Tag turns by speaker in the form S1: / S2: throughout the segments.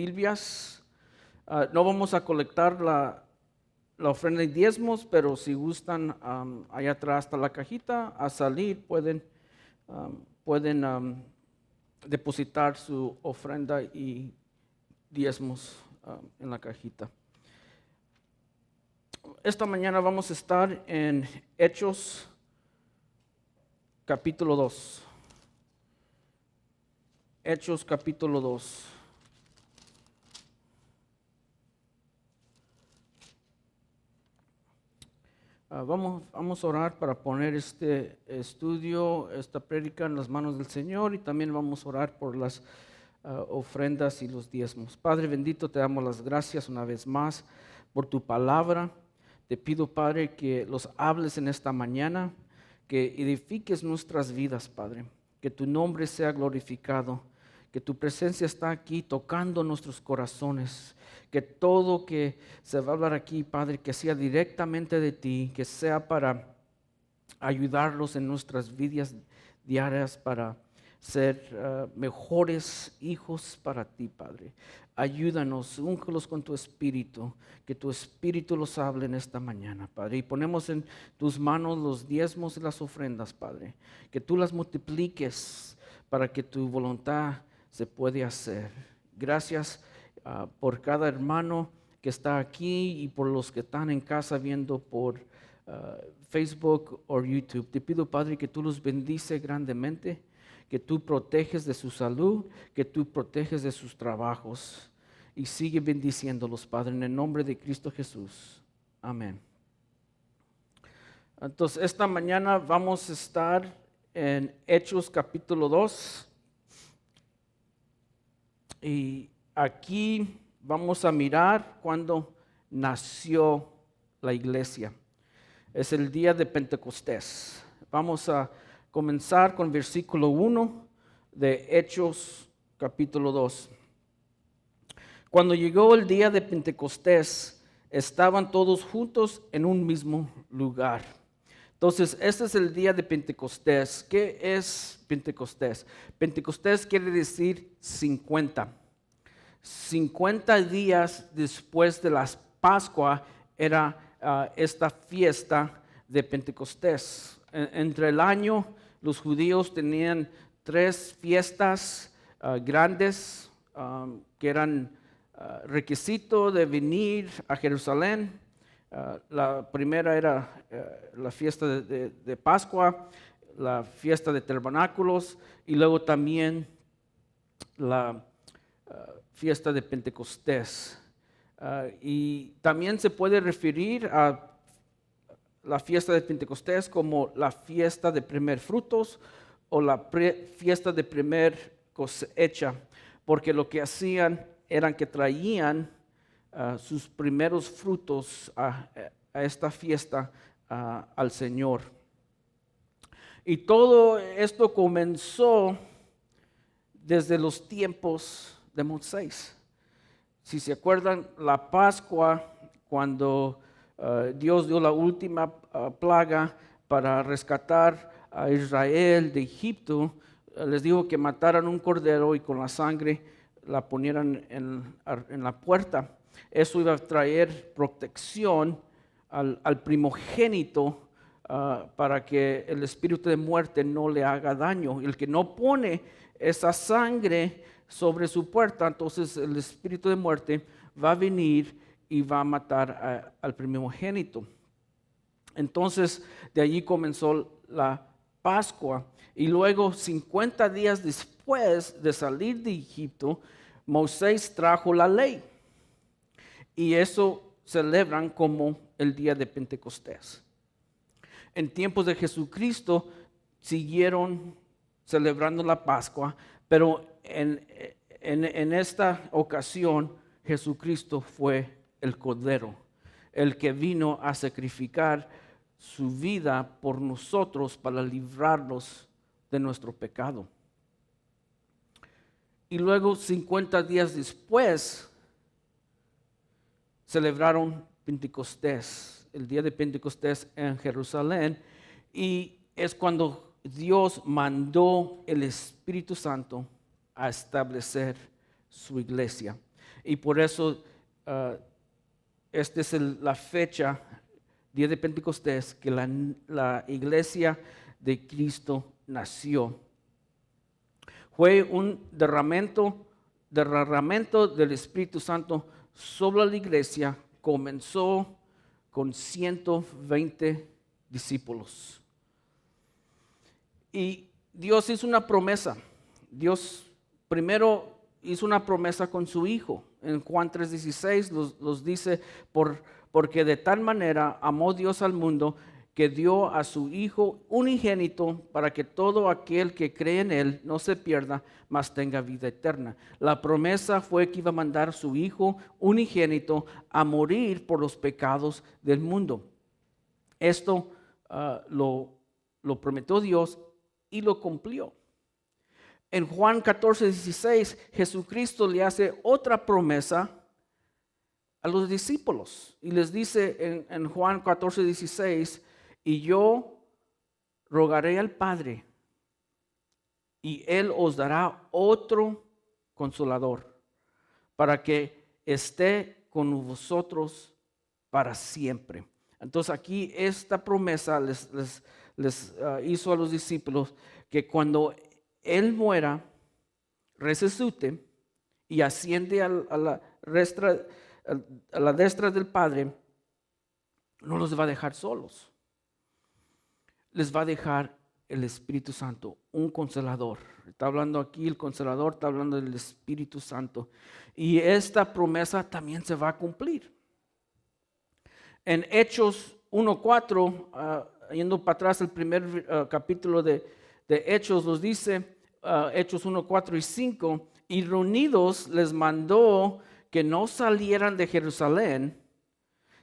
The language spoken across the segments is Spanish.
S1: Biblias. No vamos a colectar la ofrenda y diezmos, pero si gustan, allá atrás está la cajita. A salir pueden depositar su ofrenda y diezmos en la cajita. Esta mañana vamos a estar en Hechos capítulo 2. Hechos capítulo 2. Vamos a orar para poner este estudio, esta prédica en las manos del Señor, y también vamos a orar por las ofrendas y los diezmos. Padre bendito, te damos las gracias una vez más por tu palabra. Te pido, Padre, que los hables en esta mañana, que edifiques nuestras vidas, Padre, que tu nombre sea glorificado, que tu presencia está aquí tocando nuestros corazones, que todo que se va a hablar aquí, Padre, que sea directamente de ti, que sea para ayudarlos en nuestras vidas diarias, para ser mejores hijos para ti, Padre. Ayúdanos, úngelos con tu espíritu, que tu espíritu los hable en esta mañana, Padre. Y ponemos en tus manos los diezmos y las ofrendas, Padre, que tú las multipliques para que tu voluntad se puede hacer. Gracias por cada hermano que está aquí y por los que están en casa viendo por Facebook o YouTube. Te pido, Padre, que tú los bendice grandemente, que tú proteges de su salud, que tú proteges de sus trabajos, y sigue bendiciéndolos, Padre, en el nombre de Cristo Jesús. Amén. Entonces, esta mañana vamos a estar en Hechos capítulo 2. Y aquí vamos a mirar cuando nació la iglesia. Es el día de Pentecostés. Vamos a comenzar con versículo 1 de Hechos capítulo 2. Cuando llegó el día de Pentecostés, estaban todos juntos en un mismo lugar. Entonces, este es el día de Pentecostés. ¿Qué es Pentecostés? Pentecostés quiere decir 50. 50 días después de la Pascua era esta fiesta de Pentecostés. Entre el año, los judíos tenían 3 fiestas grandes que eran requisito de venir a Jerusalén. La primera era la fiesta de Pascua, la fiesta de tabernáculos, y luego también la fiesta de Pentecostés. Y también se puede referir a la fiesta de Pentecostés como la fiesta de primer frutos o la fiesta de primer cosecha, porque lo que hacían eran que traían sus primeros frutos a esta fiesta al Señor. Y todo esto comenzó desde los tiempos de Moisés. Si se acuerdan, la Pascua, cuando Dios dio la última plaga para rescatar a Israel de Egipto, les dijo que mataran un cordero y con la sangre la ponieran en la puerta. Eso iba a traer protección al primogénito para que el espíritu de muerte no le haga daño. El que no pone esa sangre sobre su puerta, entonces el espíritu de muerte va a venir y va a matar al primogénito. Entonces de allí comenzó la Pascua, y luego 50 días después de salir de Egipto, Moisés trajo la ley, y eso celebran como el día de Pentecostés. En tiempos de Jesucristo siguieron celebrando la Pascua, pero en esta ocasión Jesucristo fue el Cordero, el que vino a sacrificar su vida por nosotros para librarnos de nuestro pecado. Y luego 50 días después celebraron Pentecostés, el día de Pentecostés en Jerusalén, y es cuando Dios mandó el Espíritu Santo a establecer su iglesia. Y por eso esta es la fecha, día de Pentecostés, que la iglesia de Cristo nació. Fue un derramamiento del Espíritu Santo sobre la iglesia. Comenzó con 120 discípulos. Y Dios hizo una promesa. Dios primero hizo una promesa con su Hijo. En Juan 3:16 los dice, porque de tal manera amó Dios al mundo que dio a su Hijo unigénito para que todo aquel que cree en Él no se pierda, mas tenga vida eterna. La promesa fue que iba a mandar a su Hijo unigénito a morir por los pecados del mundo. Esto lo prometió Dios y lo cumplió. En Juan 14:16, Jesucristo le hace otra promesa a los discípulos y les dice en Juan 14:16, y yo rogaré al Padre y Él os dará otro consolador para que esté con vosotros para siempre. Entonces aquí esta promesa les hizo a los discípulos que cuando Él muera, resucite y asciende a la destra del Padre, no los va a dejar solos. Les va a dejar el Espíritu Santo, un consolador. Está hablando aquí el consolador, está hablando del Espíritu Santo. Y esta promesa también se va a cumplir. En Hechos 1:4, yendo para atrás, el primer capítulo de Hechos nos dice, Hechos 1:4 y 5, y reunidos les mandó que no salieran de Jerusalén,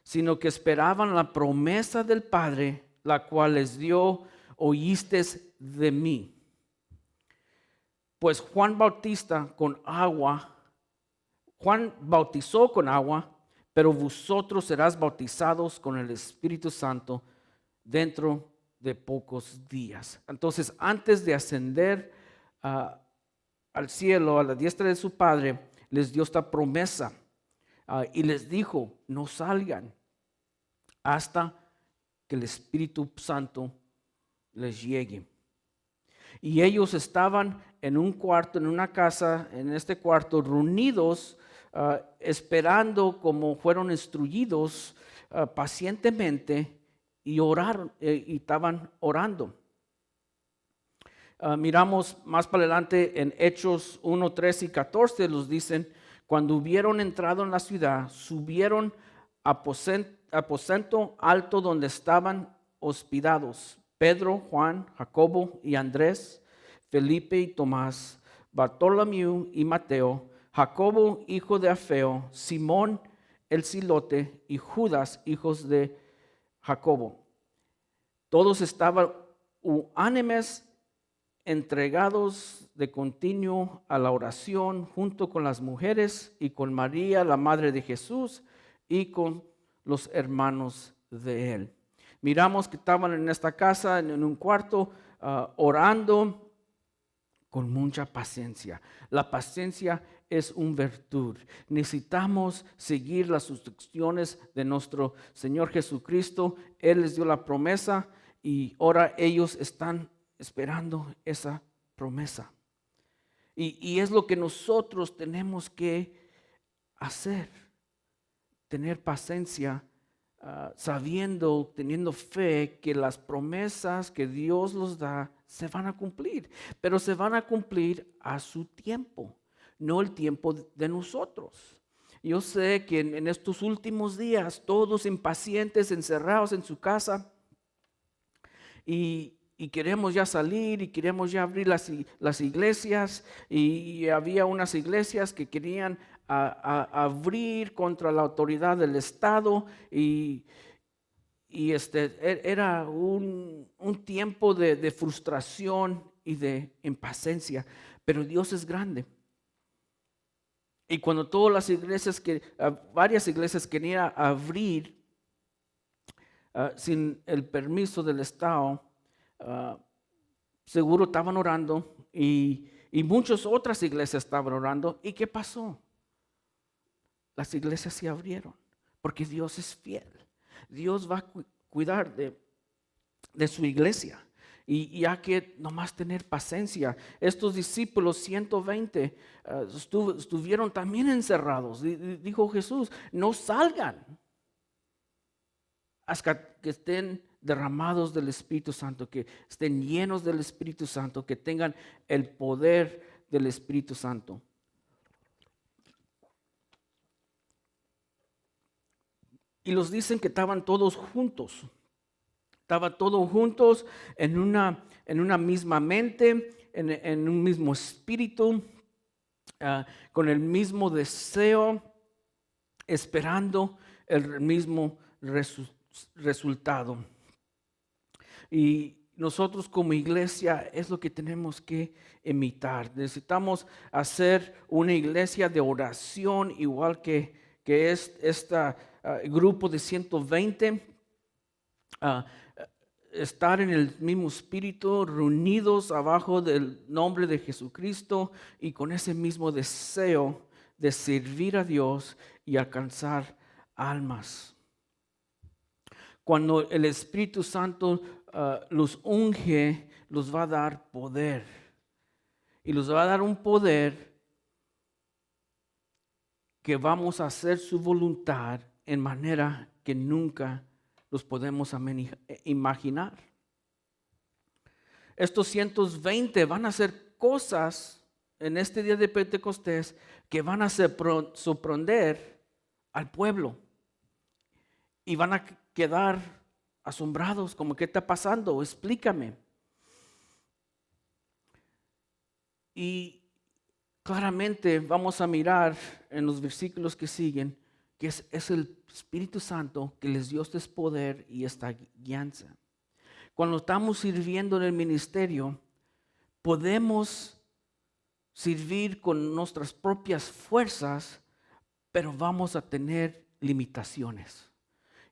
S1: sino que esperaban la promesa del Padre, la cual les dio, oísteis de mí. Pues Juan bautizó con agua, pero vosotros serás bautizados con el Espíritu Santo dentro de pocos días. Entonces, antes de ascender al cielo, a la diestra de su Padre, les dio esta promesa y les dijo, no salgan hasta que el Espíritu Santo les llegue. Y ellos estaban en un cuarto, en una casa, en este cuarto, reunidos, esperando como fueron instruidos pacientemente y estaban orando. Miramos más para adelante en Hechos 1, 13 y 14, los dicen, cuando hubieron entrado en la ciudad, subieron a aposento alto donde estaban hospedados Pedro, Juan, Jacobo y Andrés, Felipe y Tomás, Bartolomé y Mateo, Jacobo, hijo de Alfeo, Simón el Zilote y Judas, hijos de Jacobo. Todos estaban unánimes, entregados de continuo a la oración, junto con las mujeres y con María, la madre de Jesús, y con los hermanos de él. Miramos que estaban en esta casa, en un cuarto, orando con mucha paciencia. La paciencia es una virtud. Necesitamos seguir las instrucciones de nuestro Señor Jesucristo. Él les dio la promesa y ahora ellos están esperando esa promesa. Y es lo que nosotros tenemos que hacer. Tener paciencia, sabiendo, teniendo fe que las promesas que Dios nos da se van a cumplir, pero se van a cumplir a su tiempo, no el tiempo de nosotros. Yo sé que en estos últimos días, todos impacientes, encerrados en su casa, y queremos ya salir y queremos ya abrir las iglesias, y había unas iglesias que querían abrir contra la autoridad del Estado y era un tiempo de frustración y de impaciencia, pero Dios es grande. Y cuando todas las iglesias, varias iglesias querían abrir sin el permiso del Estado, seguro estaban orando y muchas otras iglesias estaban orando. ¿Y qué pasó? las iglesias se abrieron, porque Dios es fiel. Dios va a cuidar de su iglesia. Y hay que nomás tener paciencia. Estos discípulos, 120, estuvieron también encerrados. Dijo Jesús, no salgan hasta que estén derramados del Espíritu Santo, que estén llenos del Espíritu Santo, que tengan el poder del Espíritu Santo. Y los dicen que estaban todos juntos. Estaban todos juntos en una misma mente, en un mismo espíritu, con el mismo deseo, esperando el mismo resultado. Y nosotros como iglesia es lo que tenemos que imitar. Necesitamos hacer una iglesia de oración igual que es este grupo de 120. Estar en el mismo espíritu, reunidos abajo del nombre de Jesucristo y con ese mismo deseo de servir a Dios y alcanzar almas. Cuando el Espíritu Santo los unge, los va a dar poder. Y los va a dar un poder que vamos a hacer su voluntad en manera que nunca los podemos imaginar. Estos 120 van a hacer cosas en este día de Pentecostés que van a sorprender al pueblo. Y van a quedar asombrados, como ¿qué está pasando? Explícame. Y claramente vamos a mirar en los versículos que siguen que es el Espíritu Santo que les dio este poder y esta guianza. Cuando estamos sirviendo en el ministerio, podemos servir con nuestras propias fuerzas, pero vamos a tener limitaciones.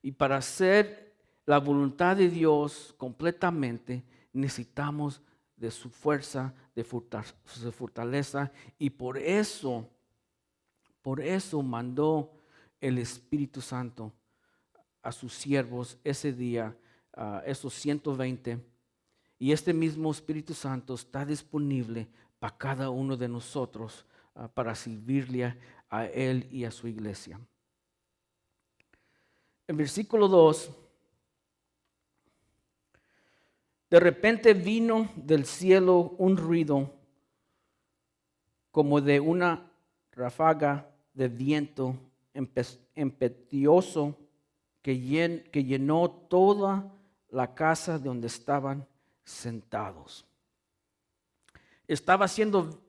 S1: Y para hacer la voluntad de Dios completamente, necesitamos de su fuerza, de su fortaleza. Y por eso mandó el Espíritu Santo a sus siervos ese día, esos 120. Y este mismo Espíritu Santo está disponible para cada uno de nosotros para servirle a Él y a su iglesia. En versículo 2, de repente vino del cielo un ruido como de una ráfaga de viento impetuoso que llenó toda la casa donde estaban sentados. Estaba haciendo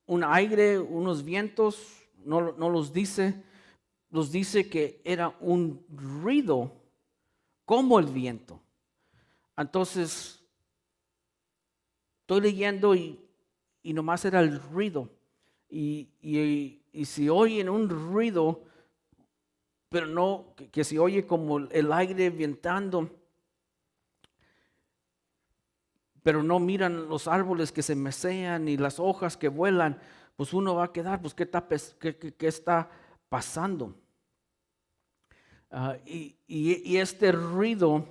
S1: un aire, unos vientos, no los dice, nos dice que era un ruido como el viento. Entonces, estoy leyendo y nomás era el ruido. Y si oyen un ruido, pero no que se oye como el aire vientando, pero no miran los árboles que se mecean y las hojas que vuelan, pues uno va a quedar, pues ¿qué está pasando? Y este ruido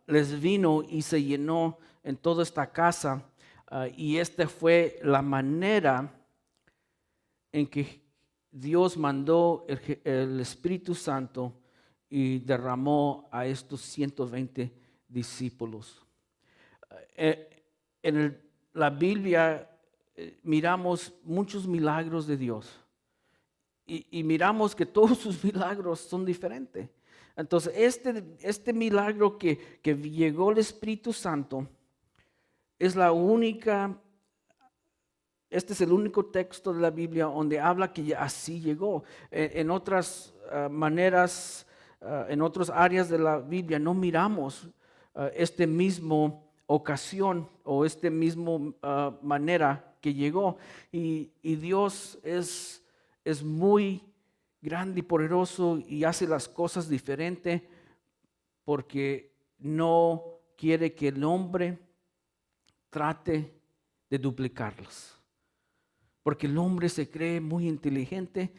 S1: les vino y se llenó en toda esta casa, y esta fue la manera en que Dios mandó el Espíritu Santo y derramó a estos 120 discípulos. En la Biblia miramos muchos milagros de Dios y miramos que todos sus milagros son diferentes. Entonces, este milagro que llegó el Espíritu Santo es este es el único texto de la Biblia donde habla que así llegó. En otras maneras, en otras áreas de la Biblia no miramos este mismo ocasión o este mismo manera que llegó. Y Dios es muy grande y poderoso y hace las cosas diferentes porque no quiere que el hombre trate de duplicarlos. Porque el hombre se cree muy inteligente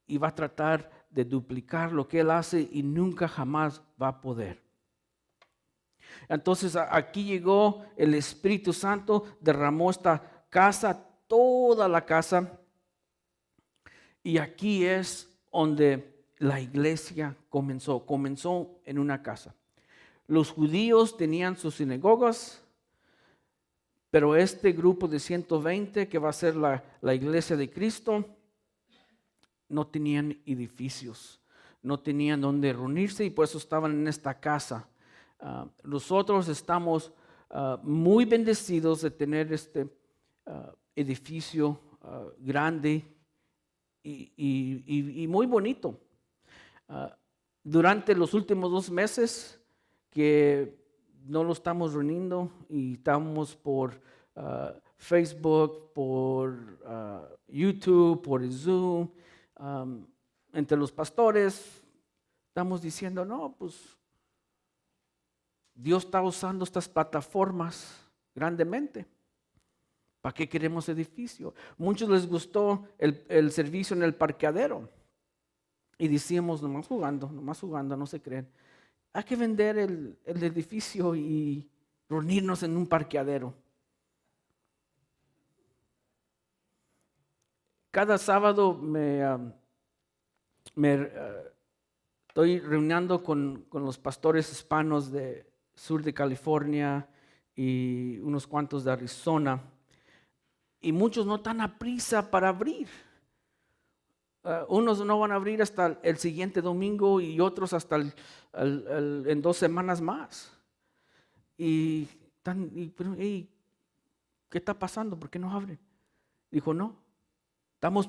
S1: y va a tratar de duplicar lo que Él hace y nunca jamás va a poder. Entonces aquí llegó el Espíritu Santo, derramó esta casa, toda la casa, y aquí es donde la iglesia comenzó en una casa. Los judíos tenían sus sinagogas, pero este grupo de 120 que va a ser la iglesia de Cristo, no tenían edificios, no tenían donde reunirse y por eso estaban en esta casa. Nosotros estamos muy bendecidos de tener este edificio grande y muy bonito. Durante los últimos 2 meses que no lo estamos reuniendo y estamos por Facebook, por YouTube, por Zoom, entre los pastores, estamos diciendo, no, pues Dios está usando estas plataformas grandemente. ¿Para qué queremos edificio? Muchos les gustó el servicio en el parqueadero. Y decíamos, nomás jugando, no se creen. Hay que vender el edificio y reunirnos en un parqueadero. Cada sábado estoy reuniendo con los pastores hispanos de sur de California y unos cuantos de Arizona. Y muchos no están a prisa para abrir. Unos no van a abrir hasta el siguiente domingo y otros hasta en 2 semanas más. Pero, hey, ¿qué está pasando? ¿Por qué no abren? Dijo, no, estamos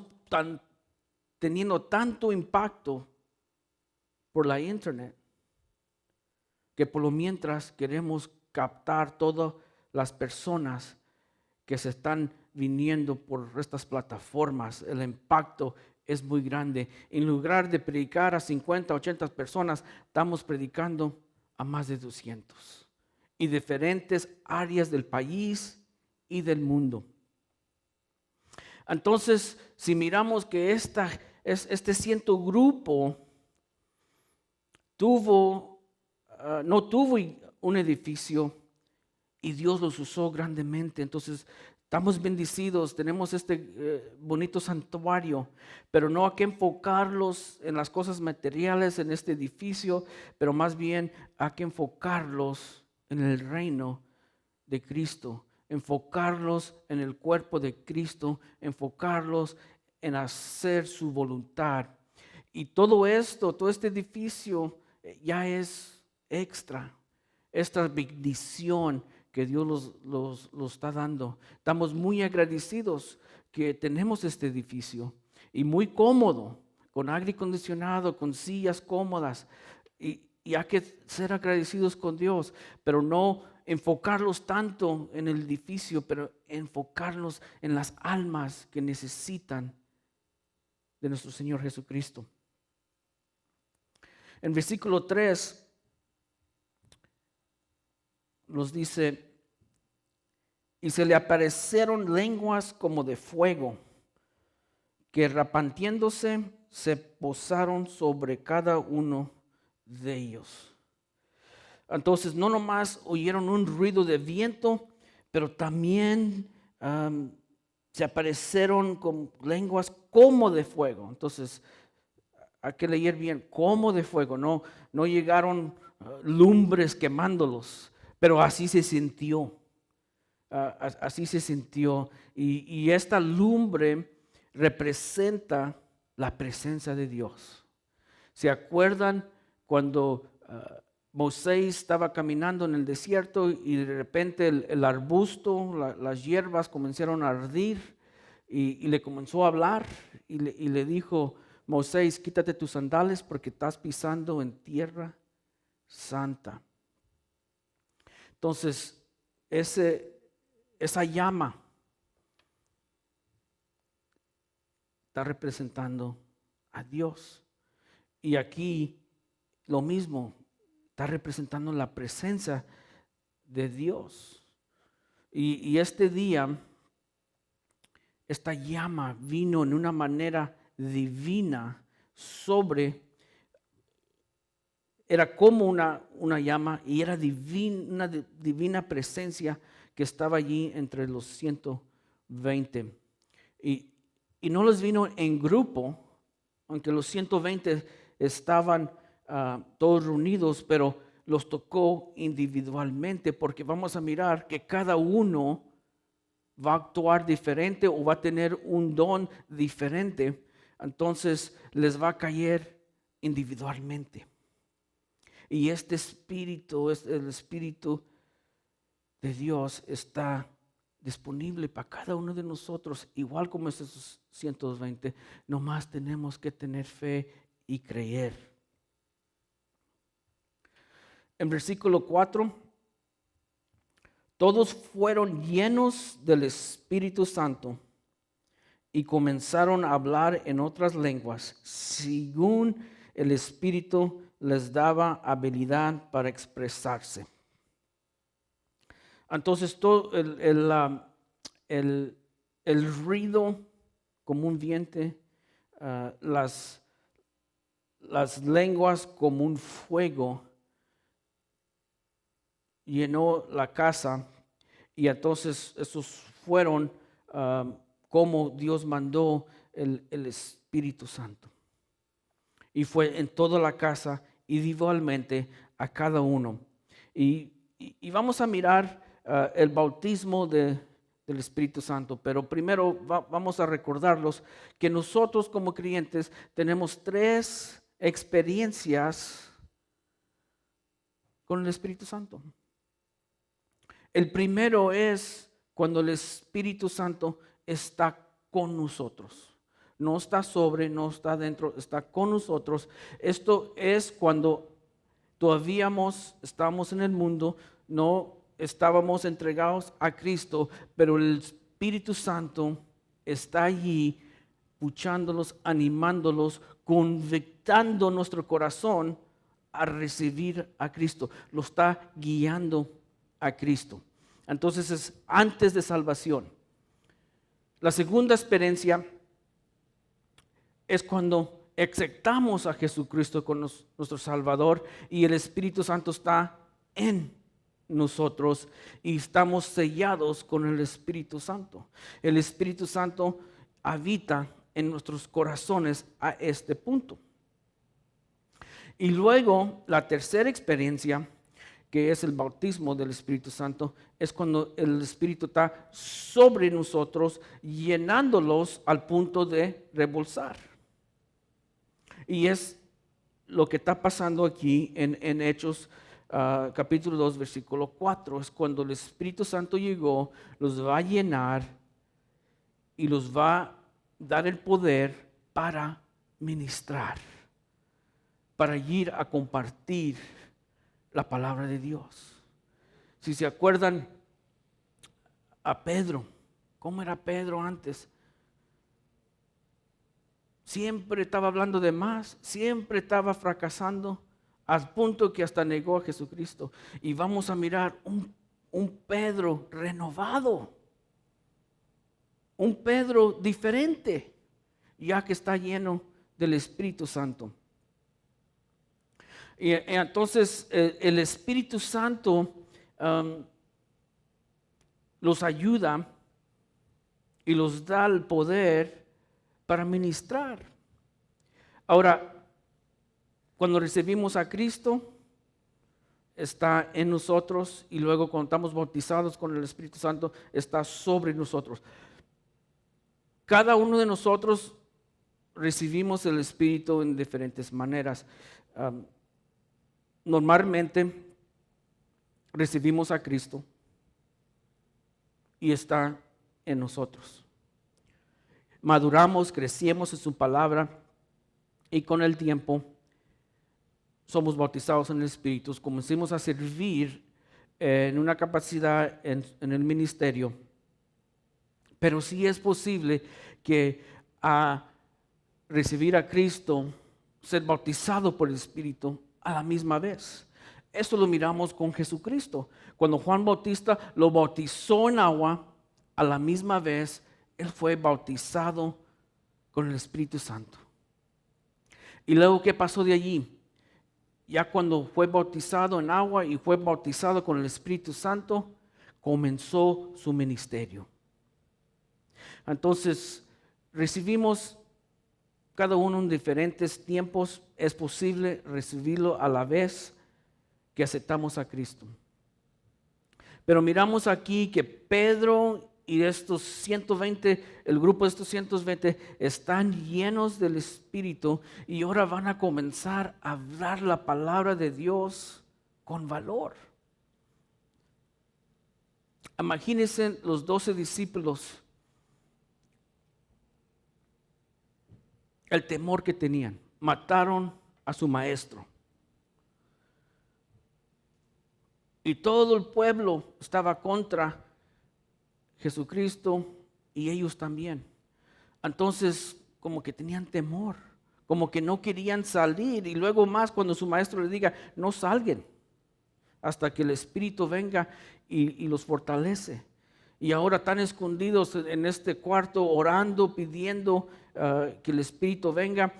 S1: teniendo tanto impacto por la internet que por lo mientras queremos captar todas las personas que se están viniendo por estas plataformas. El impacto es muy grande. En lugar de predicar a 50, 80 personas, estamos predicando a más de 200 y diferentes áreas del país y del mundo. Entonces, si miramos que este grupo no tuvo un edificio y Dios los usó grandemente, entonces estamos bendecidos, tenemos este bonito santuario, pero no hay que enfocarlos en las cosas materiales, en este edificio, pero más bien hay que enfocarlos en el reino de Cristo, enfocarlos en el cuerpo de Cristo, enfocarlos en hacer su voluntad. Y todo este edificio ya es extra, esta bendición que Dios los está dando. Estamos muy agradecidos que tenemos este edificio y muy cómodo, con aire acondicionado, con sillas cómodas. Y hay que ser agradecidos con Dios, pero no enfocarlos tanto en el edificio, pero enfocarlos en las almas que necesitan de nuestro Señor Jesucristo. En versículo 3 nos dice, y se le aparecieron lenguas como de fuego, que repartiéndose se posaron sobre cada uno de ellos. Entonces no nomás oyeron un ruido de viento, pero también se aparecieron con lenguas como de fuego. Entonces hay que leer bien, como de fuego, no llegaron lumbres quemándolos, pero así se sintió. Así se sintió. Y esta lumbre representa la presencia de Dios. ¿Se acuerdan cuando Moisés estaba caminando en el desierto y de repente el arbusto, las hierbas comenzaron a arder y le comenzó a hablar y le dijo, Moisés, quítate tus sandalias porque estás pisando en tierra santa? Entonces, esa llama está representando a Dios. Y aquí lo mismo, está representando la presencia de Dios. Y este día, esta llama vino en una manera divina era como una llama y era una divina presencia que estaba allí entre los 120. Y no les vino en grupo, aunque los 120 estaban todos reunidos, pero los tocó individualmente, porque vamos a mirar que cada uno va a actuar diferente o va a tener un don diferente. Entonces les va a caer individualmente. Y este espíritu, el espíritu de Dios, está disponible para cada uno de nosotros, igual como esos 120. Nomás tenemos que tener fe y creer. En versículo 4, todos fueron llenos del Espíritu Santo y comenzaron a hablar en otras lenguas, según el Espíritu les daba habilidad para expresarse. Entonces todo el ruido como un viento, las lenguas como un fuego llenó la casa, y entonces esos fueron como Dios mandó el Espíritu Santo. Y fue en toda la casa individualmente a cada uno. Y vamos a mirar el bautismo del Espíritu Santo, pero primero vamos a recordarlos que nosotros como creyentes tenemos 3 experiencias con el Espíritu Santo. El primero es cuando el Espíritu Santo está con nosotros. No está sobre, no está dentro, está con nosotros. Esto es cuando todavía estábamos en el mundo, no estábamos entregados a Cristo, pero el Espíritu Santo está allí, puchándolos, animándolos, convictando nuestro corazón a recibir a Cristo. Lo está guiando a Cristo. Entonces es antes de salvación. La segunda experiencia es cuando aceptamos a Jesucristo como nuestro Salvador y el Espíritu Santo está en nosotros y estamos sellados con el Espíritu Santo. El Espíritu Santo habita en nuestros corazones a este punto. Y luego la tercera experiencia, que es el bautismo del Espíritu Santo, es cuando el Espíritu está sobre nosotros, llenándolos al punto de rebosar. Y es lo que está pasando aquí en Hechos capítulo 2, versículo 4. Es cuando el Espíritu Santo llegó, los va a llenar y los va a dar el poder para ministrar, para ir a compartir la palabra de Dios. Si se acuerdan a Pedro, ¿cómo era Pedro antes? Siempre estaba hablando de más, siempre estaba fracasando, al punto que hasta negó a Jesucristo. Y vamos a mirar un Pedro renovado, un Pedro diferente, ya que está lleno del Espíritu Santo. Y entonces el Espíritu Santo los ayuda y los da el poder para ministrar. Ahora, cuando recibimos a Cristo, está en nosotros, y luego cuando estamos bautizados con el Espíritu Santo, está sobre nosotros. Cada uno de nosotros recibimos el Espíritu en diferentes maneras. Normalmente recibimos a Cristo y está en nosotros. Maduramos, crecemos en su palabra y con el tiempo somos bautizados en el Espíritu. Comenzamos a servir en una capacidad en el ministerio. Pero sí es posible que a recibir a Cristo, ser bautizado por el Espíritu a la misma vez. Esto lo miramos con Jesucristo. Cuando Juan Bautista lo bautizó en agua, a la misma vez Él fue bautizado con el Espíritu Santo. Y luego, ¿qué pasó de allí? Ya cuando fue bautizado en agua y fue bautizado con el Espíritu Santo, comenzó su ministerio. Entonces, recibimos cada uno en diferentes tiempos. Es posible recibirlo a la vez que aceptamos a Cristo. Pero miramos aquí que Pedro y estos 120, el grupo de estos 120 están llenos del Espíritu y ahora van a comenzar a hablar la palabra de Dios con valor. Imagínense los 12 discípulos, el temor que tenían. Mataron a su maestro. Y todo el pueblo estaba contra Jesucristo y ellos también. Entonces, como que tenían temor, como que no querían salir. Y luego más cuando su maestro les diga, no salgan hasta que el Espíritu venga y los fortalece. Y ahora están escondidos en este cuarto orando, pidiendo que el Espíritu venga.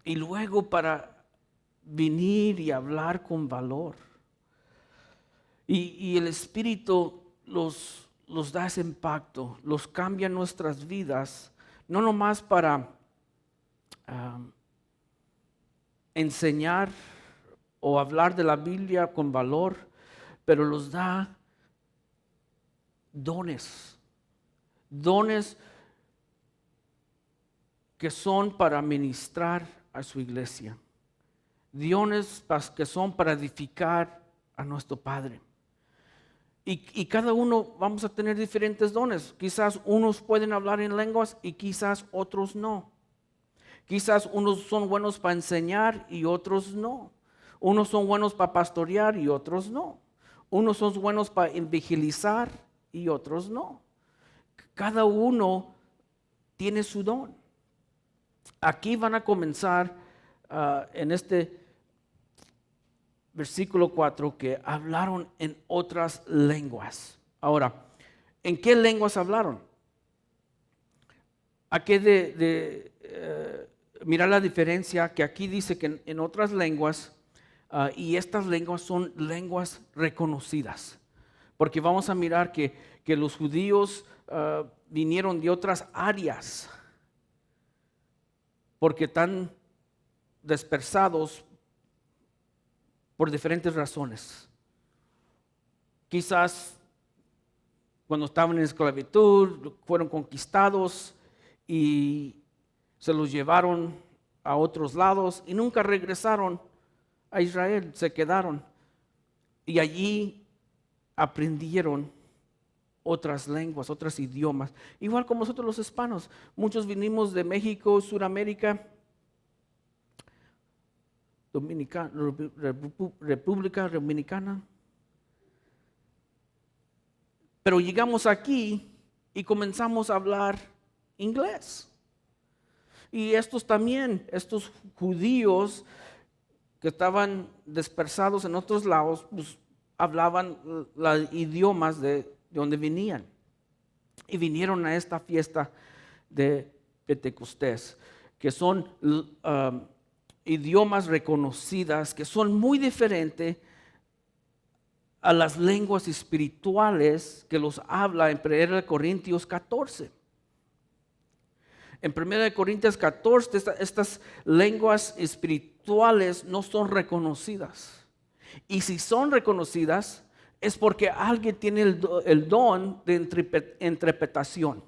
S1: Y luego para venir y hablar con valor. Y el Espíritu los da ese impacto, los cambia nuestras vidas, no nomás para enseñar o hablar de la Biblia con valor, pero los da dones que son para ministrar a su iglesia, dones que son para edificar a nuestro Padre. Y cada uno vamos a tener diferentes dones. Quizás unos pueden hablar en lenguas y quizás otros no. Quizás unos son buenos para enseñar y otros no. Unos son buenos para pastorear y otros no. Unos son buenos para evangelizar y otros no. Cada uno tiene su don. Aquí van a comenzar en este versículo 4 que hablaron en otras lenguas. Ahora, ¿en qué lenguas hablaron? Aquí mirar la diferencia que aquí dice que en otras lenguas y estas lenguas son lenguas reconocidas. Porque vamos a mirar que los judíos vinieron de otras áreas porque están dispersados por diferentes razones. Quizás cuando estaban en esclavitud fueron conquistados y se los llevaron a otros lados y nunca regresaron a Israel, se quedaron y allí aprendieron otras lenguas, otros idiomas, igual como nosotros los hispanos. Muchos vinimos de México, Sudamérica, República Dominicana. Pero llegamos aquí y comenzamos a hablar inglés. Y estos judíos que estaban dispersados en otros lados, pues, hablaban los idiomas de donde venían. Y vinieron a esta fiesta de Pentecostés, que son idiomas reconocidas, que son muy diferentes a las lenguas espirituales que los habla en 1 Corintios 14. En 1 Corintios 14 estas lenguas espirituales no son reconocidas. Y si son reconocidas es porque alguien tiene el don de interpretación.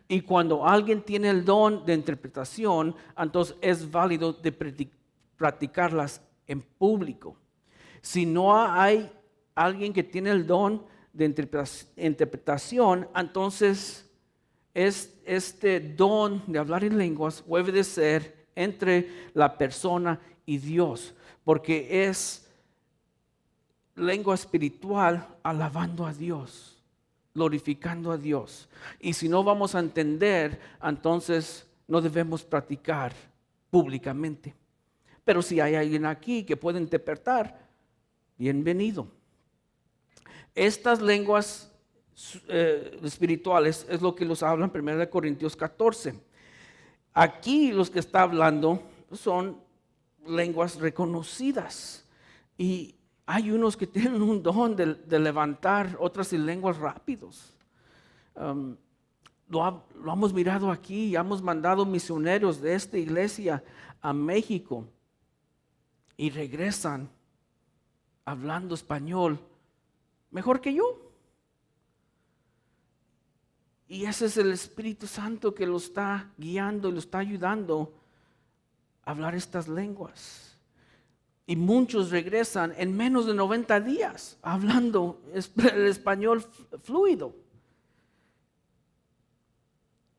S1: Y cuando alguien tiene el don de interpretación, entonces es válido de practicarlas en público. Si no hay alguien que tiene el don de interpretación, entonces este don de hablar en lenguas debe de ser entre la persona y Dios, porque es lengua espiritual alabando a Dios, glorificando a Dios. Y si no vamos a entender, entonces no debemos practicar públicamente. Pero si hay alguien aquí que puede interpretar, bienvenido. Estas lenguas espirituales es lo que los habla en 1 Corintios 14. aquí los que está hablando son lenguas reconocidas. Y hay unos que tienen un don de levantar otras en lenguas rápidos. Lo hemos mirado aquí, hemos mandado misioneros de esta iglesia a México y regresan hablando español mejor que yo. Y ese es el Espíritu Santo que lo está guiando y lo está ayudando a hablar estas lenguas. Y muchos regresan en menos de 90 días hablando el español fluido.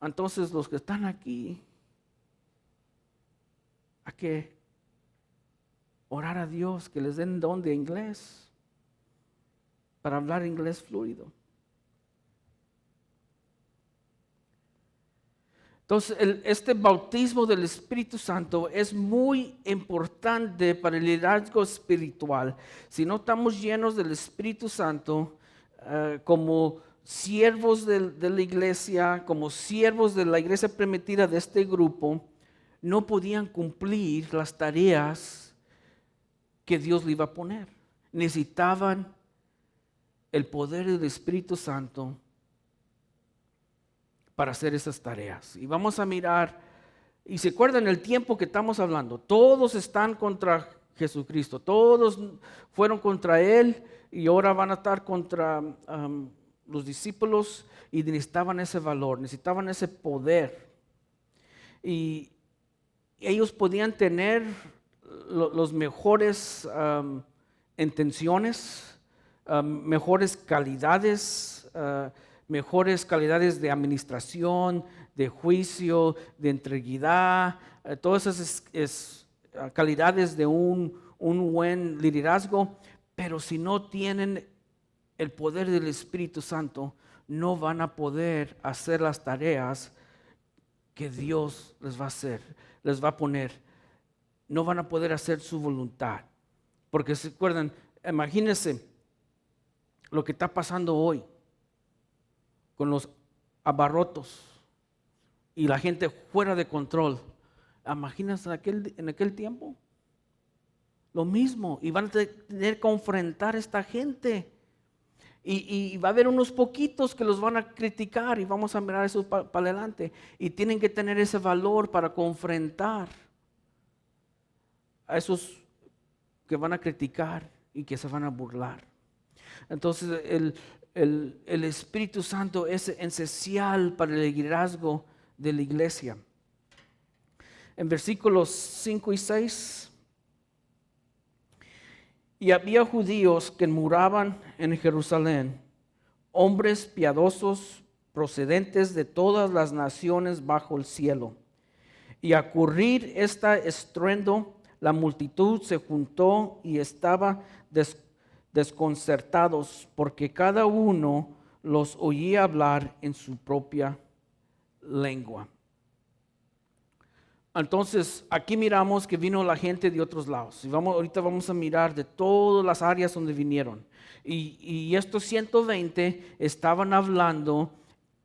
S1: Entonces los que están aquí, hay que orar a Dios que les den don de inglés para hablar inglés fluido. Entonces, este bautismo del Espíritu Santo es muy importante para el liderazgo espiritual. Si no estamos llenos del Espíritu Santo, como siervos de la iglesia, como siervos de la iglesia primitiva de este grupo, no podían cumplir las tareas que Dios le iba a poner. Necesitaban el poder del Espíritu Santo para hacer esas tareas. Y vamos a mirar, y se acuerdan el tiempo que estamos hablando, todos están contra Jesucristo, todos fueron contra Él y ahora van a estar contra los discípulos y necesitaban ese valor, necesitaban ese poder. Y ellos podían tener los mejores intenciones, mejores calidades, mejores calidades de administración, de juicio, de integridad, todas esas calidades de un buen liderazgo, pero si no tienen el poder del Espíritu Santo, no van a poder hacer las tareas que Dios les va a hacer, les va a poner. No van a poder hacer su voluntad. Porque se acuerdan, imagínense lo que está pasando hoy con los abarrotos y la gente fuera de control. Imagínense en aquel tiempo. Lo mismo. Y van a tener que enfrentar a esta gente. Y va a haber unos poquitos que los van a criticar y vamos a mirar eso para adelante. Y tienen que tener ese valor para confrontar a esos que van a criticar y que se van a burlar. Entonces el Espíritu Santo es esencial para el liderazgo de la iglesia. En versículos 5 y 6. Y había judíos que moraban en Jerusalén, hombres piadosos procedentes de todas las naciones bajo el cielo. Y a ocurrir este estruendo, la multitud se juntó y estaba desconcertados, porque cada uno los oía hablar en su propia lengua. Entonces, aquí miramos que vino la gente de otros lados. Y ahorita vamos a mirar de todas las áreas donde vinieron. Y estos 120 estaban hablando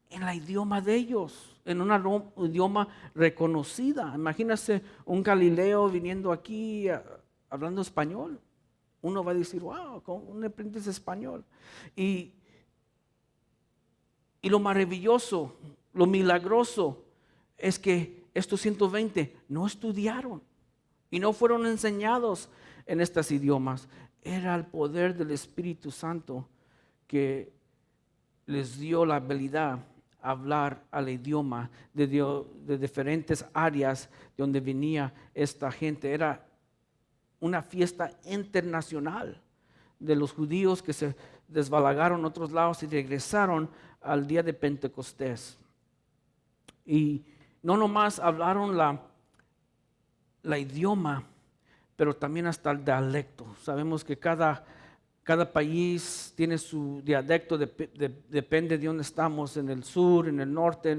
S1: en el idioma de ellos, en un idioma reconocida. Imagínense un Galileo viniendo aquí hablando español. Uno va a decir, wow, ¿cómo aprendes español? Y lo maravilloso, lo milagroso es que estos 120 no estudiaron y no fueron enseñados en estos idiomas. Era el poder del Espíritu Santo que les dio la habilidad a hablar al idioma de diferentes áreas de donde venía esta gente. Era una fiesta internacional de los judíos que se desbalagaron a otros lados y regresaron al día de Pentecostés. Y no nomás hablaron la idioma, pero también hasta el dialecto. Sabemos que cada país tiene su dialecto, depende de dónde estamos, en el sur, en el norte,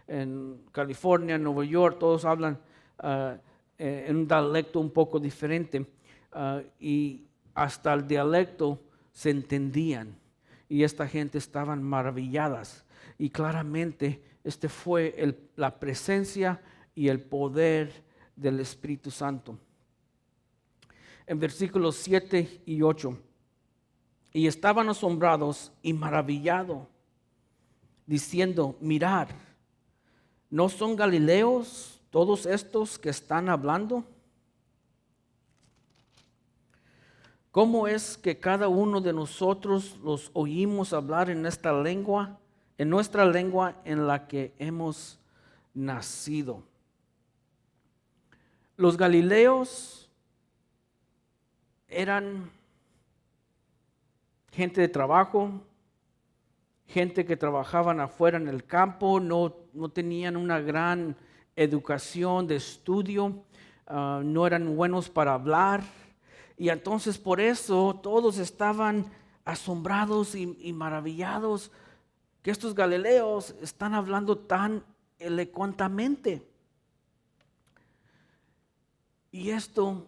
S1: en California, en Nueva York, todos hablan en un dialecto un poco diferente. Y hasta el dialecto se entendían. Y esta gente estaban maravilladas. Y claramente fue la presencia y el poder del Espíritu Santo. En versículos 7 y 8, y estaban asombrados y maravillados, diciendo, mirad, ¿no son galileos todos estos que están hablando? ¿Cómo es que cada uno de nosotros los oímos hablar en esta lengua, en nuestra lengua en la que hemos nacido? Los galileos eran gente de trabajo, gente que trabajaban afuera en el campo, no tenían una gran educación de estudio, no eran buenos para hablar. Y entonces por eso todos estaban asombrados y maravillados que estos galileos están hablando tan elocuentemente. Y esto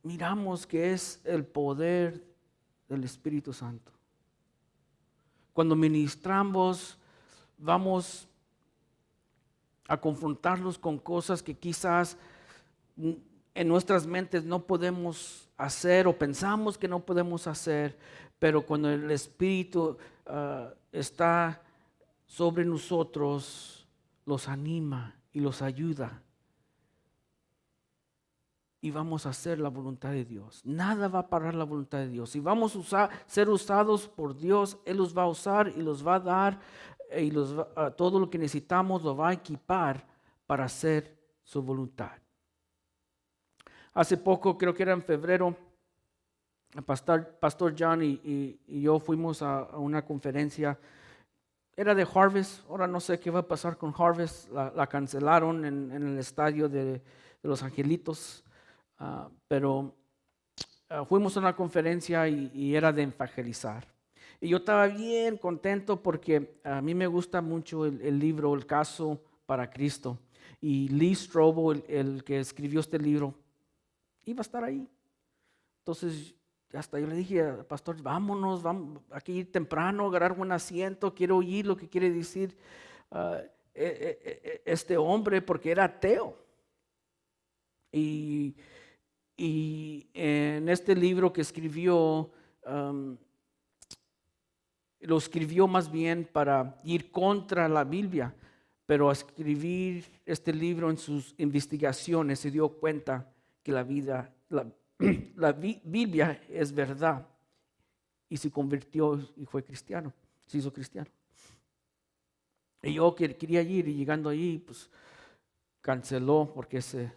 S1: miramos que es el poder del Espíritu Santo. Cuando ministramos, vamos a confrontarlos con cosas que quizás en nuestras mentes no podemos hacer o pensamos que no podemos hacer, pero cuando el Espíritu está sobre nosotros, los anima y los ayuda. Y vamos a hacer la voluntad de Dios. Nada va a parar la voluntad de Dios. Si vamos a ser usados por Dios, Él los va a usar y los va a dar y todo lo que necesitamos lo va a equipar para hacer su voluntad. Hace poco, creo que era en febrero, el Pastor John y yo fuimos a una conferencia. Era de Harvest. Ahora no sé qué va a pasar con Harvest. La cancelaron en el estadio de Los Angelitos. Pero fuimos a una conferencia y era de evangelizar. Y yo estaba bien contento porque a mí me gusta mucho el libro El Caso para Cristo. Y Lee Strobel, el que escribió este libro, iba a estar ahí. Entonces, hasta yo le dije al pastor, vámonos, vamos aquí temprano, agarrar buen asiento, quiero oír lo que quiere decir este hombre, porque era ateo. Y en este libro que escribió, lo escribió más bien para ir contra la Biblia, pero a escribir este libro en sus investigaciones se dio cuenta que la Biblia es verdad, y se convirtió y fue cristiano, se hizo cristiano. Y yo quería ir, y llegando allí, pues canceló porque se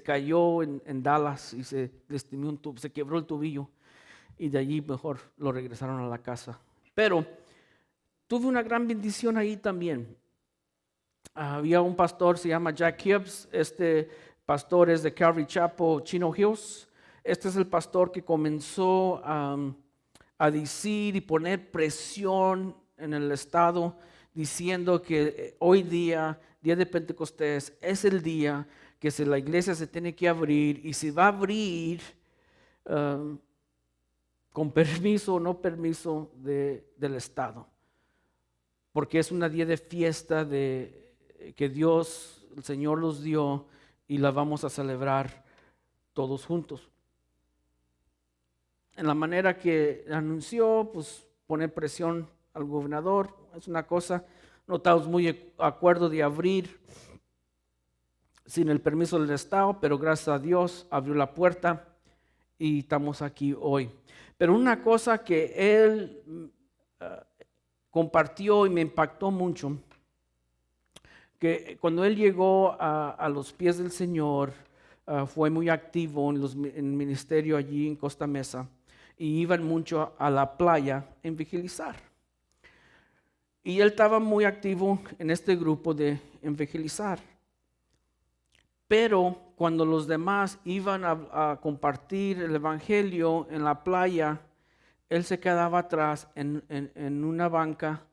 S1: cayó en Dallas y se lastimó se quebró el tobillo, y de allí mejor lo regresaron a la casa. Pero tuve una gran bendición ahí también. Había un pastor, se llama Jack Hibbs. Este pastor es de Calvary Chapel, Chino Hills. Este es el pastor que comenzó a decir y poner presión en el estado, diciendo que hoy día de Pentecostés, es el día que la iglesia se tiene que abrir, y se va a abrir con permiso o no permiso del Estado, porque es una día de fiesta que Dios, el Señor los dio, y la vamos a celebrar todos juntos. En la manera que anunció, pues poner presión al gobernador es una cosa. No estamos muy de acuerdo de abrir sin el permiso del Estado, pero gracias a Dios abrió la puerta y estamos aquí hoy. Pero una cosa que él compartió y me impactó mucho, que cuando él llegó a los pies del Señor, fue muy activo en el ministerio allí en Costa Mesa, y iban mucho a la playa a evangelizar. Y él estaba muy activo en este grupo de evangelizar. Pero cuando los demás iban a compartir el evangelio en la playa, él se quedaba atrás en una banca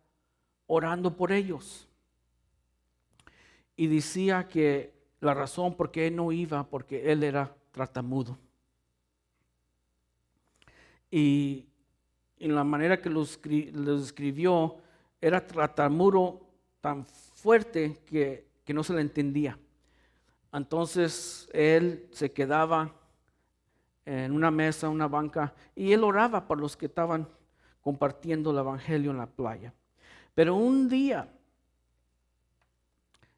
S1: orando por ellos. Y decía que la razón por qué él no iba, porque él era tartamudo. Y en la manera que lo escribió, era tartamudo tan fuerte que no se le entendía. Entonces él se quedaba en una mesa, una banca, y él oraba por los que estaban compartiendo el evangelio en la playa. Pero un día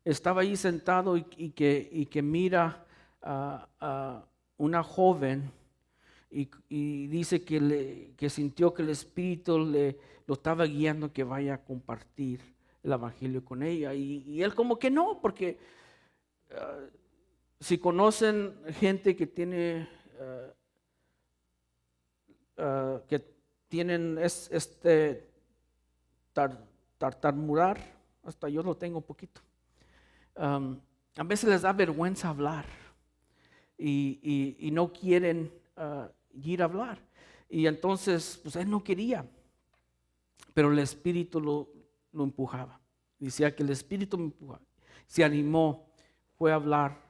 S1: estaba ahí sentado y que mira a una joven y dice que sintió que el Espíritu lo estaba guiando que vaya a compartir el evangelio con ella. Y él como que no, porque si conocen gente que tiene que tienen tartamudear, hasta yo lo tengo un poquito. A veces les da vergüenza hablar y no quieren ir a hablar. Y entonces, pues él no quería, pero el Espíritu lo empujaba. Decía que el Espíritu me empujaba. Se animó, fue a hablar.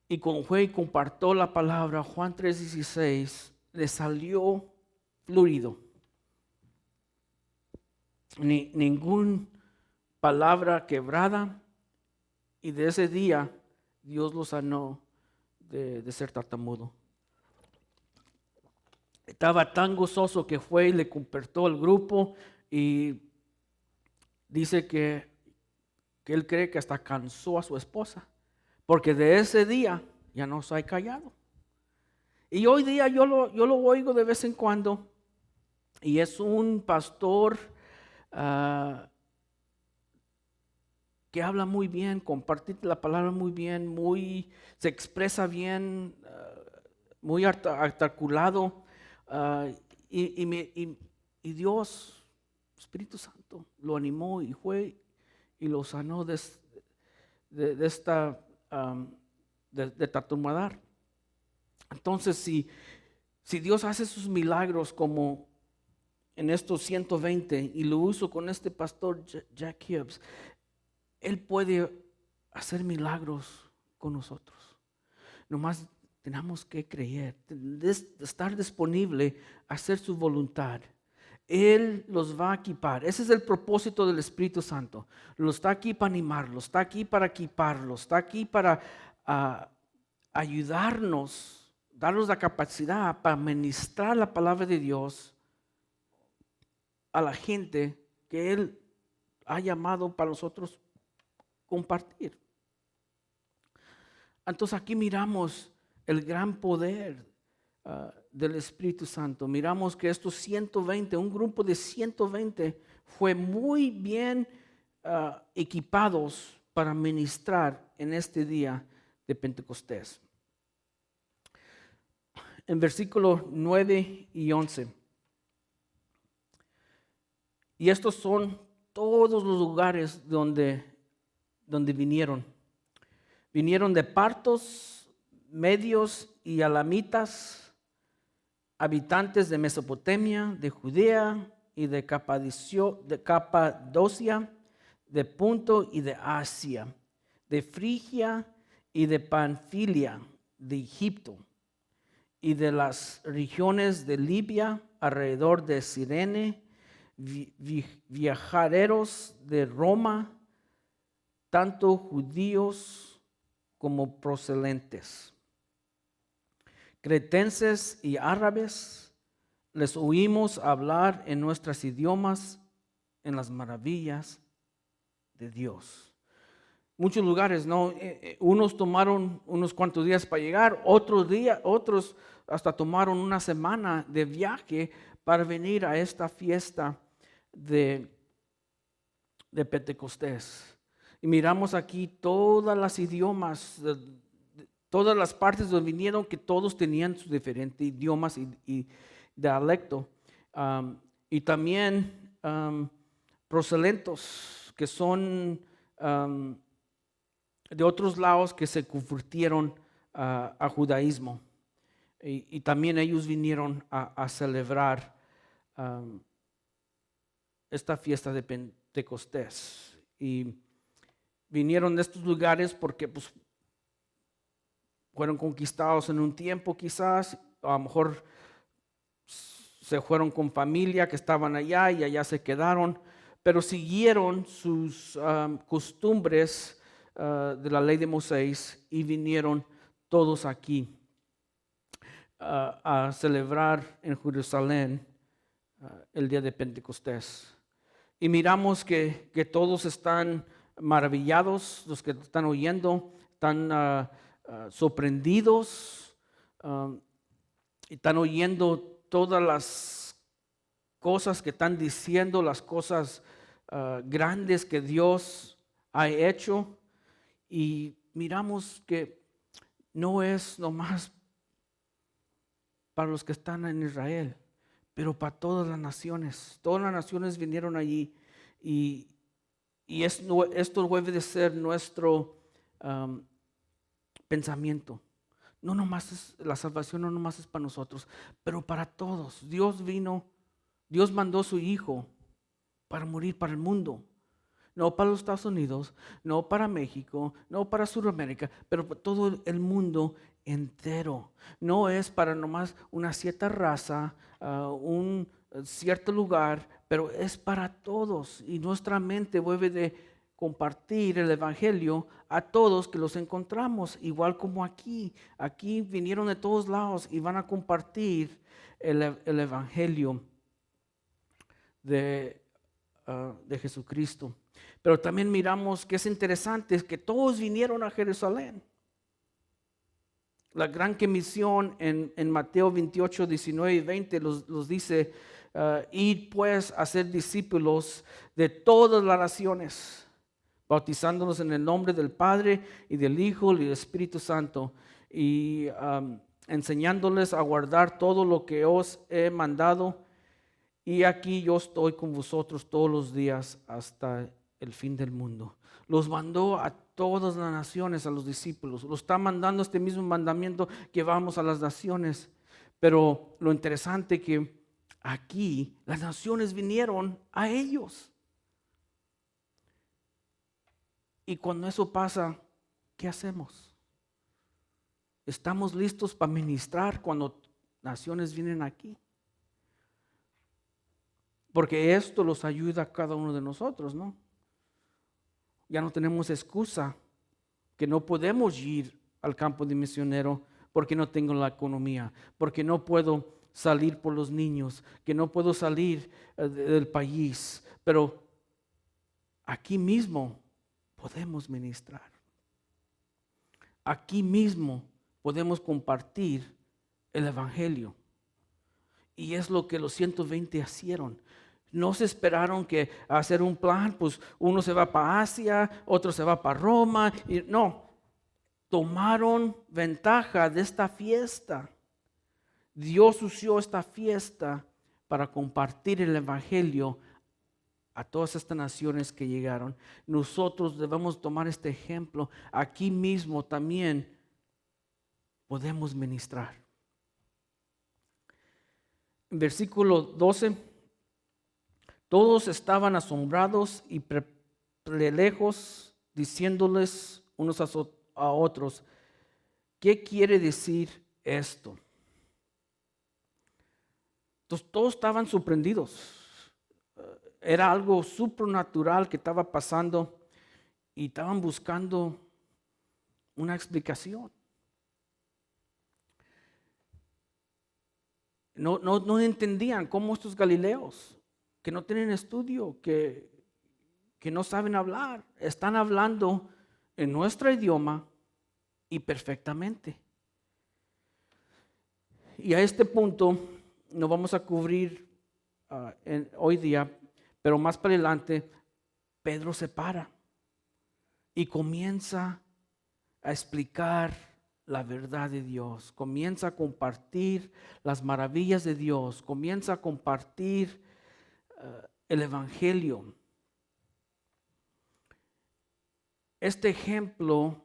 S1: Y cuando fue y compartió la palabra, Juan 3:16, le salió fluido. Ninguna palabra quebrada. Y de ese día, Dios lo sanó de ser tartamudo. Estaba tan gozoso que fue y le compartió al grupo y dice que él cree que hasta cansó a su esposa, porque de ese día ya no se ha callado. Y hoy día yo lo oigo de vez en cuando y es un pastor que habla muy bien, comparte la palabra muy bien, se expresa bien, muy articulado. Y Dios, Espíritu Santo, lo animó y fue y lo sanó de tartamudear. Entonces, si Dios hace sus milagros como en estos 120 y lo uso con este pastor Jack Hibbs, Él puede hacer milagros con nosotros. Nomás tenemos que creer, estar disponible a hacer su voluntad. Él los va a equipar. Ese es el propósito del Espíritu Santo. Lo está aquí para animarlos, está aquí para equiparlos, está aquí para ayudarnos, darnos la capacidad para ministrar la palabra de Dios a la gente que Él ha llamado para nosotros compartir. Entonces aquí miramos el gran poder del Espíritu Santo. Miramos que estos 120, un grupo de 120 fue muy bien equipados para ministrar en este día de Pentecostés. En versículos 9 y 11. Y estos son todos los lugares donde vinieron. Vinieron de partos, medios y alamitas, habitantes de Mesopotamia, de Judea y de Capadocia, de Punto y de Asia, de Frigia y de Panfilia, de Egipto y de las regiones de Libia alrededor de Cirene, viajeros de Roma, tanto judíos como procedentes, cretenses y árabes. Les oímos hablar en nuestros idiomas en las maravillas de Dios. Muchos lugares, ¿no? Unos tomaron unos cuantos días para llegar, otros hasta tomaron una semana de viaje para venir a esta fiesta de Pentecostés. Y miramos aquí todas las idiomas, todas las partes donde vinieron, que todos tenían sus diferentes idiomas y dialecto. Y también proselitos, que son de otros lados que se convirtieron a judaísmo. Y también ellos vinieron a celebrar esta fiesta de Pentecostés. Y vinieron de estos lugares porque pues, fueron conquistados en un tiempo quizás, a lo mejor se fueron con familia que estaban allá y allá se quedaron, pero siguieron sus costumbres de la ley de Moisés y vinieron todos aquí a celebrar en Jerusalén el día de Pentecostés. Y miramos que todos están maravillados, los que están oyendo, están sorprendidos, están oyendo todas las cosas que están diciendo, las cosas grandes que Dios ha hecho. Y miramos que no es nomás para los que están en Israel, pero para todas las naciones. Todas las naciones vinieron allí y esto debe de ser nuestro pensamiento. No nomás la salvación no nomás es para nosotros, pero para todos. Dios mandó a su Hijo para morir para el mundo. No para los Estados Unidos, no para México, no para Sudamérica, pero para todo el mundo entero. No es para nomás una cierta raza, un cierto lugar, pero es para todos. Y nuestra mente debe de compartir el Evangelio a todos que los encontramos, igual como aquí. Aquí vinieron de todos lados y van a compartir el Evangelio de Jesucristo. Pero también miramos que es interesante es que todos vinieron a Jerusalén. La gran comisión en Mateo 28, 19 y 20 los dice, id pues a ser discípulos de todas las naciones, bautizándolos en el nombre del Padre y del Hijo y del Espíritu Santo, y enseñándoles a guardar todo lo que os he mandado. Y aquí yo estoy con vosotros todos los días hasta el fin del mundo. Los mandó a todas las naciones, a los discípulos. Los está mandando este mismo mandamiento que vamos a las naciones. Pero lo interesante que aquí las naciones vinieron a ellos. Y cuando eso pasa, ¿qué hacemos? ¿Estamos listos para ministrar cuando naciones vienen aquí? Porque esto los ayuda a cada uno de nosotros, ¿no? Ya no tenemos excusa que no podemos ir al campo de misionero porque no tengo la economía, porque no puedo salir por los niños, que no puedo salir del país. Pero aquí mismo podemos ministrar. Aquí mismo podemos compartir el Evangelio. Y es lo que los 120 hicieron. No se esperaron que hacer un plan, pues uno se va para Asia, otro se va para Roma. Y no, tomaron ventaja de esta fiesta. Dios usó esta fiesta para compartir el Evangelio a todas estas naciones que llegaron. Nosotros debemos tomar este ejemplo. Aquí mismo también podemos ministrar. En versículo 12. Todos estaban asombrados y perplejos, diciéndoles unos a otros, ¿qué quiere decir esto? Entonces todos estaban sorprendidos. Era algo supernatural que estaba pasando y estaban buscando una explicación. No entendían cómo estos galileos que no tienen estudio, que no saben hablar, están hablando en nuestro idioma y perfectamente. Y a este punto no vamos a cubrir hoy día, pero más para adelante, Pedro se para y comienza a explicar la verdad de Dios, comienza a compartir las maravillas de Dios, comienza a compartir el Evangelio. Este ejemplo,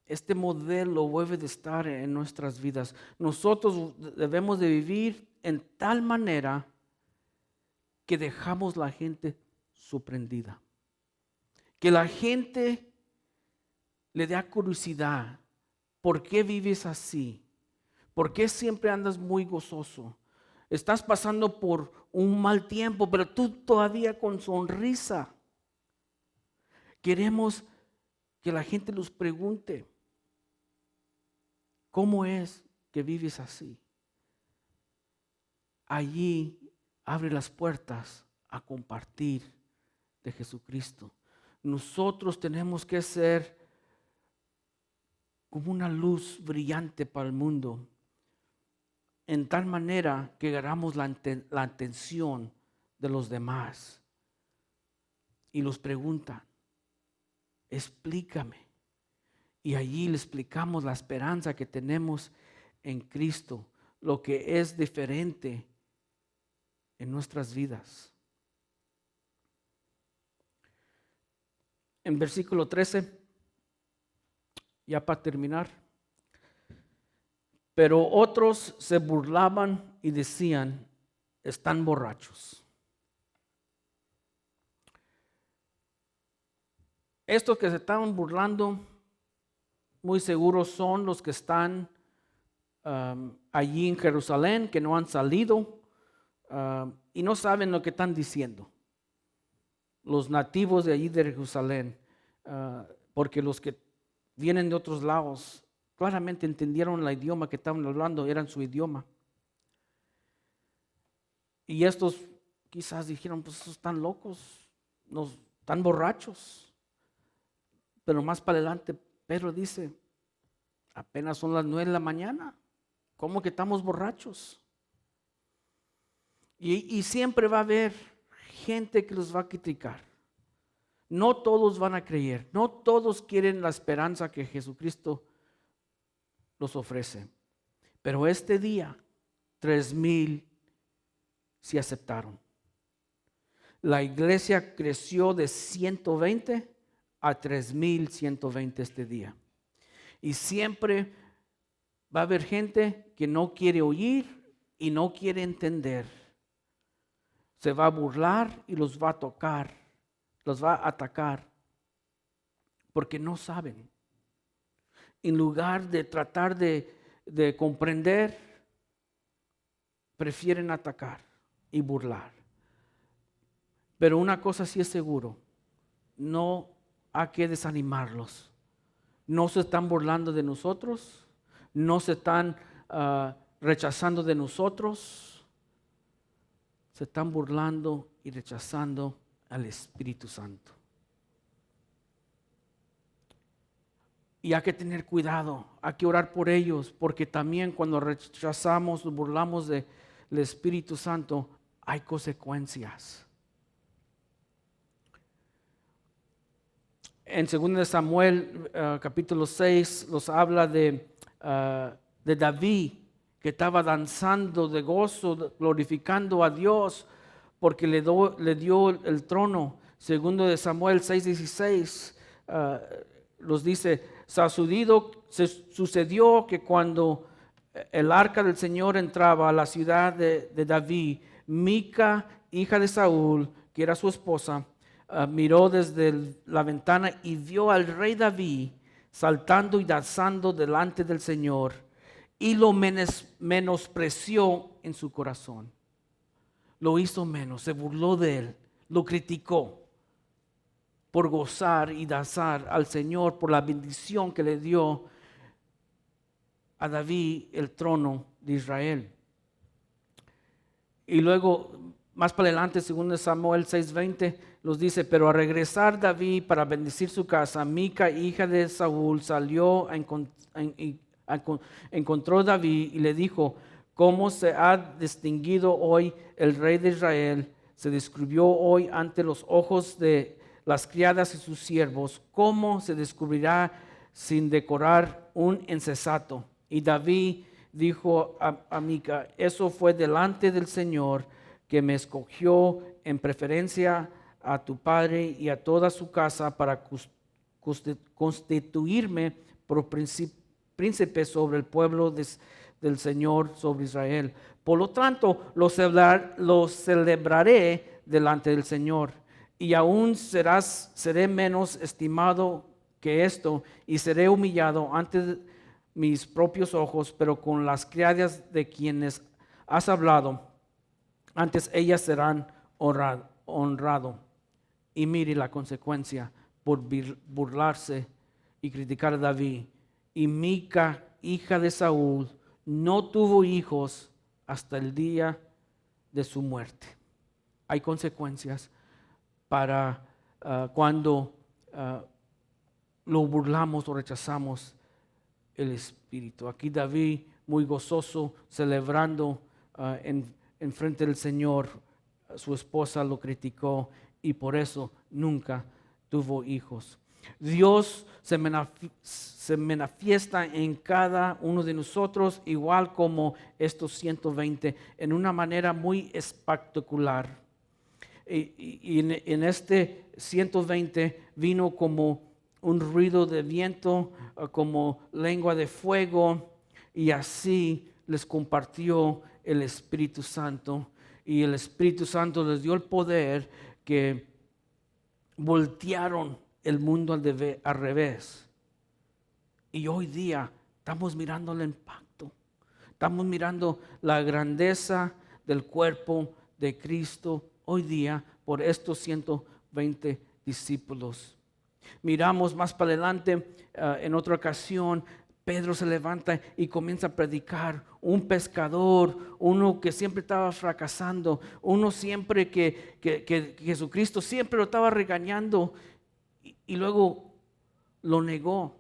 S1: este modelo debe de estar en nuestras vidas. Nosotros debemos de vivir en tal manera que dejamos la gente sorprendida. Que la gente le dé curiosidad. ¿Por qué vives así? ¿Por qué siempre andas muy gozoso? Estás pasando por un mal tiempo, pero tú todavía con sonrisa. Queremos que la gente nos pregunte, ¿cómo es que vives así? Allí abre las puertas a compartir de Jesucristo. Nosotros tenemos que ser como una luz brillante para el mundo, en tal manera que agarramos la atención de los demás. Y los preguntan, explícame. Y allí le explicamos la esperanza que tenemos en Cristo, lo que es diferente en nuestras vidas. En versículo 13, ya para terminar. Pero otros se burlaban y decían, están borrachos. Estos que se estaban burlando, muy seguros son los que están allí en Jerusalén, que no han salido y no saben lo que están diciendo. Los nativos de allí de Jerusalén, porque los que vienen de otros lados claramente entendieron el idioma que estaban hablando, eran su idioma. Y estos quizás dijeron, pues estos están locos, están borrachos. Pero más para adelante Pedro dice, apenas son las 9 de la mañana, ¿cómo que estamos borrachos? Y siempre va a haber gente que los va a criticar. No todos van a creer, no todos quieren la esperanza que Jesucristo los ofrece. Pero este día, 3,000 se aceptaron. La iglesia creció de 120 a 3,120 este día. Y siempre va a haber gente que no quiere oír y no quiere entender. Se va a burlar y los va a tocar, los va a atacar, porque no saben. En lugar de tratar de comprender, prefieren atacar y burlar. Pero una cosa sí es seguro, no hay que desanimarlos. No se están burlando de nosotros, no se están rechazando de nosotros, se están burlando y rechazando al Espíritu Santo. Y hay que tener cuidado, hay que orar por ellos, porque también cuando rechazamos, burlamos del Espíritu Santo, hay consecuencias. En 2 Samuel capítulo 6 nos habla de David, que estaba danzando de gozo, glorificando a Dios, porque le dio el trono. 2 Samuel 6:16 nos dice, sucedió que cuando el arca del Señor entraba a la ciudad de David, Mica, hija de Saúl, que era su esposa, miró desde la ventana y vio al rey David saltando y danzando delante del Señor, y lo menospreció en su corazón. Lo hizo menos, se burló de él, lo criticó por gozar y danzar al Señor, por la bendición que le dio a David el trono de Israel. Y luego, más para adelante, 2 Samuel 6:20, nos dice, pero al regresar David para bendecir su casa, Mica, hija de Saúl, salió encontró a David y le dijo, ¿cómo se ha distinguido hoy el rey de Israel? Se descubrió hoy ante los ojos de las criadas y sus siervos. ¿Cómo se descubrirá sin decorar un insensato? Y David dijo a Mica, eso fue delante del Señor, que me escogió en preferencia a tu padre y a toda su casa para constituirme por príncipe sobre el pueblo del Señor, sobre Israel. Por lo tanto, lo celebraré delante del Señor, y aún seré menos estimado que esto, y seré humillado ante mis propios ojos, pero con las criadas de quienes has hablado, Antes ellas serán honrado. Y mire la consecuencia por burlarse y criticar a David. Y Mica, hija de Saúl, no tuvo hijos hasta el día de su muerte. Hay consecuencias para cuando lo burlamos o rechazamos el Espíritu. Aquí David, muy gozoso, celebrando en frente del Señor, su esposa lo criticó y por eso nunca tuvo hijos. Dios se manifiesta en cada uno de nosotros, igual como estos 120, en una manera muy espectacular. Y en este 120 vino como un ruido de viento, como lengua de fuego, y así les compartió el Espíritu Santo. Y el Espíritu Santo les dio el poder que voltearon el mundo al revés. Y hoy día estamos mirando el impacto. Estamos mirando la grandeza del cuerpo de Cristo hoy día por estos 120 discípulos. Miramos más para adelante, en otra ocasión, Pedro se levanta y comienza a predicar. Un pescador, uno que siempre estaba fracasando, uno siempre que Jesucristo siempre lo estaba regañando y luego lo negó.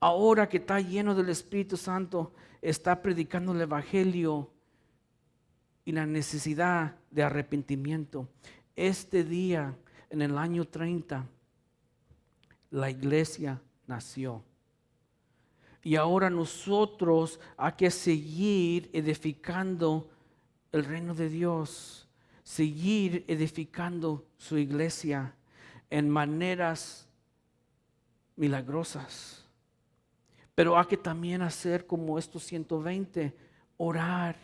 S1: Ahora que está lleno del Espíritu Santo, está predicando el Evangelio y la necesidad de arrepentimiento. Este día, en el año 30, la iglesia nació. Y ahora nosotros hay que seguir edificando el reino de Dios, seguir edificando su iglesia en maneras milagrosas. Pero hay que también hacer como estos 120, orar,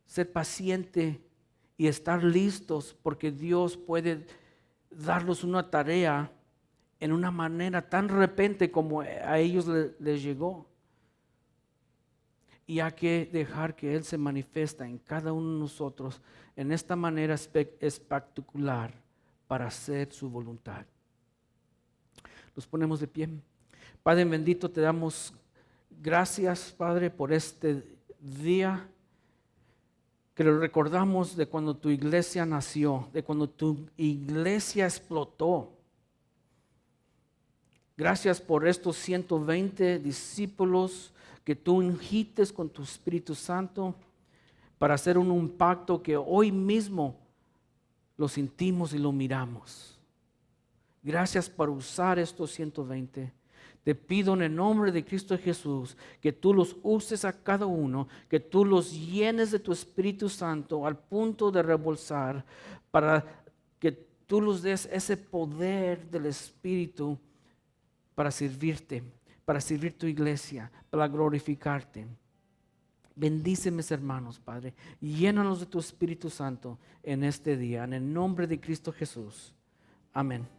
S1: ser paciente y estar listos, porque Dios puede darnos una tarea en una manera tan repente como a ellos les llegó. Y hay que dejar que Él se manifiesta en cada uno de nosotros en esta manera espectacular para hacer su voluntad. Nos ponemos de pie. Padre bendito, te damos gracias, Padre, por este día que lo recordamos de cuando tu iglesia nació, de cuando tu iglesia explotó. Gracias por estos 120 discípulos que tú ungiste con tu Espíritu Santo para hacer un impacto que hoy mismo lo sentimos y lo miramos. Gracias por usar estos 120. Te pido en el nombre de Cristo Jesús que tú los uses a cada uno, que tú los llenes de tu Espíritu Santo al punto de rebolsar, para que tú los des ese poder del Espíritu para servirte, para servir tu iglesia, para glorificarte. Bendice mis hermanos, Padre. Llénanos de tu Espíritu Santo en este día, en el nombre de Cristo Jesús. Amén.